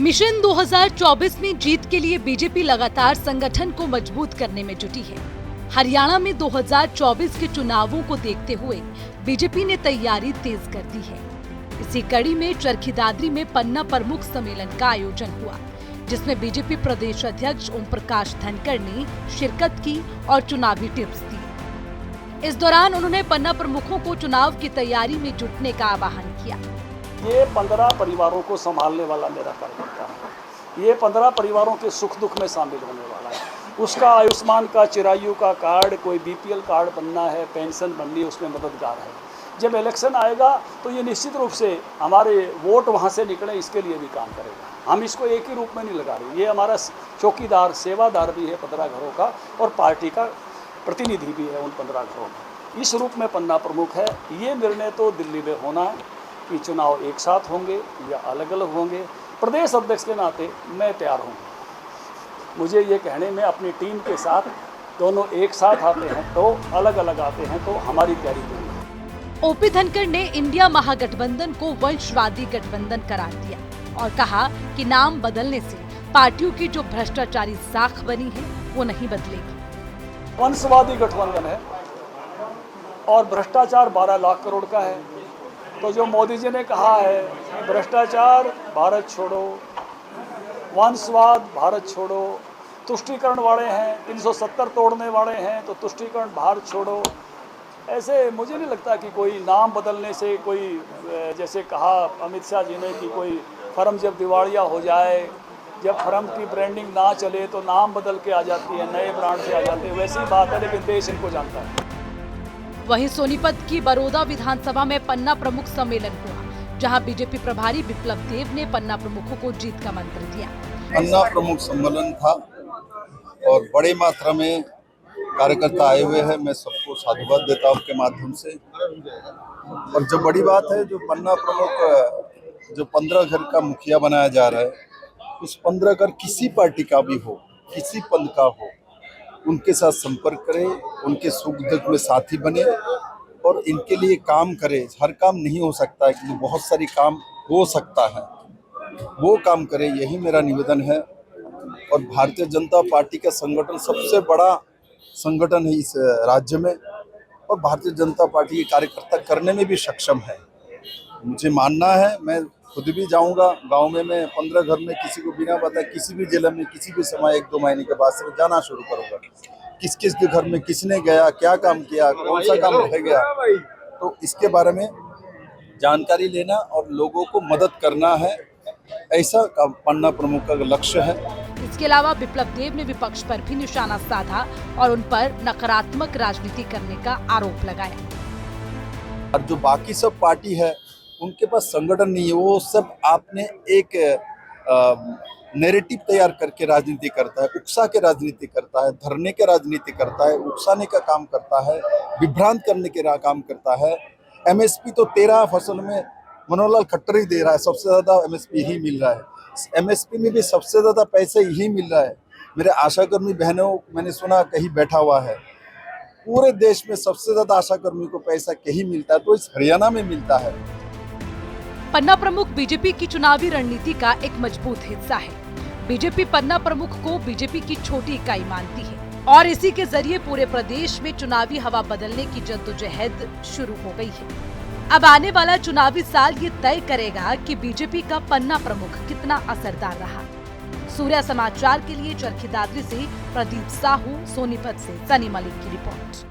Mission 2024 में जीत के लिए बीजेपी लगातार संगठन को मजबूत करने में जुटी है। हरियाणा में 2024 के चुनावों को देखते हुए बीजेपी ने तैयारी तेज कर दी है। इसी कड़ी में चरखी दादरी में पन्ना प्रमुख सम्मेलन का आयोजन हुआ, जिसमें बीजेपी प्रदेश अध्यक्ष ओम प्रकाश धनखड़ ने शिरकत की और चुनावी टिप्स दी। इस दौरान उन्होंने पन्ना प्रमुखों को चुनाव की तैयारी में जुटने का आह्वान किया। ये 15 परिवारों को संभालने वाला मेरा कार्यकर्ता है। ये 15 परिवारों के सुख दुख में शामिल होने वाला है। उसका आयुष्मान का, चिरायु का कार्ड, कोई बीपीएल कार्ड बनना है, पेंशन बननी है, उसमें मददगार है। जब इलेक्शन आएगा तो ये निश्चित रूप से हमारे वोट वहाँ से निकले, इसके लिए भी काम करेगा। हम इसको एक ही रूप में नहीं लगा रहे। ये हमारा चौकीदार, सेवादार भी है 15 घरों का, और पार्टी का प्रतिनिधि भी है उन 15 घरों में। इस रूप में पन्ना प्रमुख है। ये निर्णय तो दिल्ली में होना है कि चुनाव एक साथ होंगे या अलग अलग होंगे। प्रदेश अध्यक्ष के नाते मैं तैयार हूँ। मुझे ये कहने में अपनी टीम के साथ दोनों एक साथ आते हैं तो अलग अलग आते हैं तो हमारी तैयारी पूरी है। ओपी धनखड़ ने इंडिया महागठबंधन को वंशवादी गठबंधन करार दिया और कहा कि नाम बदलने से पार्टियों की जो भ्रष्टाचारी साख बनी है वो नहीं बदलेगी। वंशवादी गठबंधन है और भ्रष्टाचार 12 लाख करोड़ का है। तो जो मोदी जी ने कहा है कि भ्रष्टाचार भारत छोड़ो, वंशवाद भारत छोड़ो, तुष्टीकरण वाले हैं 370 तोड़ने वाले हैं तो तुष्टीकरण भारत छोड़ो, ऐसे मुझे नहीं लगता कि कोई नाम बदलने से कोई, जैसे कहा अमित शाह जी ने कि कोई फर्म जब दिवालिया हो जाए, जब फर्म की ब्रांडिंग ना चले तो नाम बदल के आ जाती है, नए ब्रांड से आ जाते हैं, वैसी बात है। लेकिन देश इनको जानता है। वहीं सोनीपत की बरोदा विधानसभा में पन्ना प्रमुख सम्मेलन हुआ, जहां बीजेपी प्रभारी विप्लव देव ने पन्ना प्रमुखों को जीत का मंत्र दिया। पन्ना प्रमुख सम्मेलन था और बड़ी मात्रा में कार्यकर्ता आए हुए हैं। मैं सबको साधुवाद देता हूं आपके माध्यम से। और जो बड़ी बात है, जो पन्ना प्रमुख जो 15 घर का मुखिया बनाया जा रहा है, उस 15 घर किसी पार्टी का भी हो, किसी पंथ का हो, उनके साथ संपर्क करें, उनके सुख दुख में साथी बने और इनके लिए काम करें। हर काम नहीं हो सकता है, क्योंकि बहुत सारी काम हो सकता है, वो काम करें, यही मेरा निवेदन है। और भारतीय जनता पार्टी का संगठन सबसे बड़ा संगठन है इस राज्य में, और भारतीय जनता पार्टी के कार्यकर्ता करने में भी सक्षम है। मुझे मानना है, मैं खुद भी जाऊंगा गांव में, मैं 15 घर में किसी को बिना बताए किसी भी जिले में किसी भी समय 1-2 महीने के बाद से जाना शुरू करूंगा। किस किस के घर में किसने गया, क्या काम किया, कौन सा काम रह गया, तो इसके बारे में जानकारी लेना और लोगों को मदद करना है, ऐसा पन्ना प्रमुख का लक्ष्य है। इसके अलावा विप्लव देव ने विपक्ष पर भी निशाना साधा और उन पर नकारात्मक राजनीति करने का आरोप लगाया। और जो बाकी सब पार्टी है उनके पास संगठन नहीं है, वो सब आपने एक नैरेटिव तैयार करके राजनीति करता है, उकसा के राजनीति करता है, धरने के राजनीति करता है, उकसाने का काम करता है, विभ्रांत करने के काम करता है। एमएसपी तो 13 फसल में मनोहर लाल खट्टर ही दे रहा है, सबसे ज्यादा एमएसपी ही मिल रहा है। एमएसपी में भी सबसे ज्यादा पैसे यही मिल रहा है। मेरे आशाकर्मी बहनों, मैंने सुना कहीं बैठा हुआ है, पूरे देश में सबसे ज्यादा आशाकर्मी को पैसा कहीं मिलता है तो इस हरियाणा में मिलता है। पन्ना प्रमुख बीजेपी की चुनावी रणनीति का एक मजबूत हिस्सा है। बीजेपी पन्ना प्रमुख को बीजेपी की छोटी इकाई मानती है और इसी के जरिए पूरे प्रदेश में चुनावी हवा बदलने की जद्दोजहद शुरू हो गई है। अब आने वाला चुनावी साल ये तय करेगा कि बीजेपी का पन्ना प्रमुख कितना असरदार रहा। सूर्या समाचार के लिए चरखी दादरी से प्रदीप साहू, सोनीपत से सनी मलिक की रिपोर्ट।